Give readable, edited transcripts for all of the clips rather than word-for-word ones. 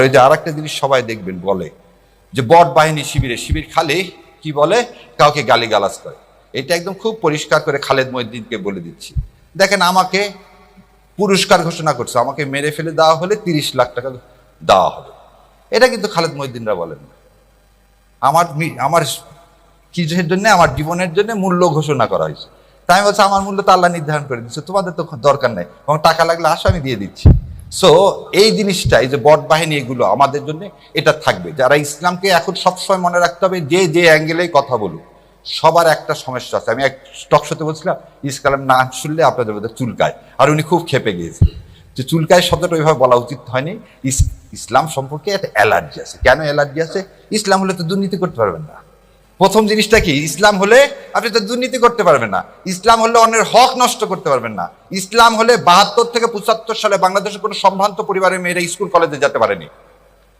এই যে আর একটা জিনিস সবাই দেখবেন বলে যে বট বাহিনী শিবির খালি কি বলে, কাউকে গালিগালাজ করে। এটা একদম খুব পরিষ্কার করে খালেদ মহিউদ্দিনকে বলে দিচ্ছি। দেখেন, আমাকে পুরস্কার ঘোষণা করছে, আমাকে মেরে ফেলে দেওয়া হলে 30 লাখ টাকা দেওয়া হবে। এটা কিন্তু খালেদ মহিউদ্দিনরা বলেন না। আমার কিসের জন্য, আমার জীবনের জন্য মূল্য ঘোষণা করা হয়েছে। তাই আমি বলছি আমার মূল্য তো আল্লাহ নির্ধারণ করে দিচ্ছে, তোমাদের তো দরকার নেই, এবং টাকা লাগলে আসো আমি দিয়ে দিচ্ছি। সো এই জিনিসটা, এই যে বট বাহিনী, এগুলো আমাদের জন্য এটা থাকবে। যারা ইসলামকে এখন সবসময় মনে রাখতে হবে, যে অ্যাঙ্গেলেই কথা বলুক, সবার একটা সমস্যা আছে। আমি এক টক শোতে বলছিলাম, ইসলামের নাম শুনলে আপনাদের মধ্যে চুলকায়, আর উনি খুব খেপে গিয়েছিলেন যে চুলকায় শব্দটা ওইভাবে বলা উচিত হয়নি। ইসলাম সম্পর্কে একটা অ্যালার্জি আছে। কেন অ্যালার্জি আছে? ইসলাম হলে তো দুর্নীতি করতে পারবেন না। প্রথম জিনিসটা কি, ইসলাম হলে আপনি তো দুর্নীতি করতে পারবেন না। ইসলাম হলে অন্যের হক নষ্ট করতে পারবেন না। ইসলাম হলে 72 থেকে 75 সালে বাংলাদেশের কোনো সম্ভ্রান্ত পরিবারের মেয়েরা স্কুল কলেজে যেতে পারেনি।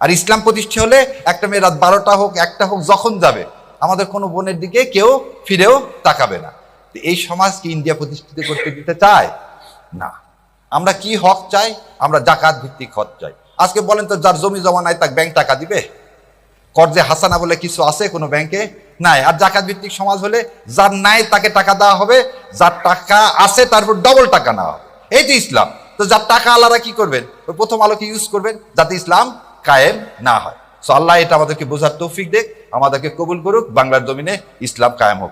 আর ইসলাম প্রতিষ্ঠা হলে একটা মেয়ে রাত 12টা হোক 1টা হোক যখন যাবে, আমাদের কোনো বোনের দিকে কেউ ফিরেও তাকাবে না। এই সমাজ কি ইন্ডিয়া প্রতিষ্ঠিত করতে দিতে চায় না। আমরা কি হক চাই? আমরা জাকাত ভিত্তিক হক চাই। আজকে বলেন তো, যার জমি জমা নাই তাকে ব্যাংক টাকা দিবে? কর্জে হাসানা বলে কিছু আছে কোনো ব্যাংকে? নাই। আর জাকাত ভিত্তিক সমাজ হলে যার নাই তাকে টাকা দেওয়া হবে, যার টাকা আছে তারপর ডবল টাকা নেওয়া হবে। এই তো ইসলাম। তো যার টাকা আলাদা কি করবেন? প্রথম আলোকে ইউজ করবেন যাতে ইসলাম কায়েম না হয়। সো আল্লাহ এটা আমাদেরকে বোঝার তৌফিক দেখ, আমাদেরকে কবুল করুক, বাংলার জমিনে ইসলাম কায়েম হোক।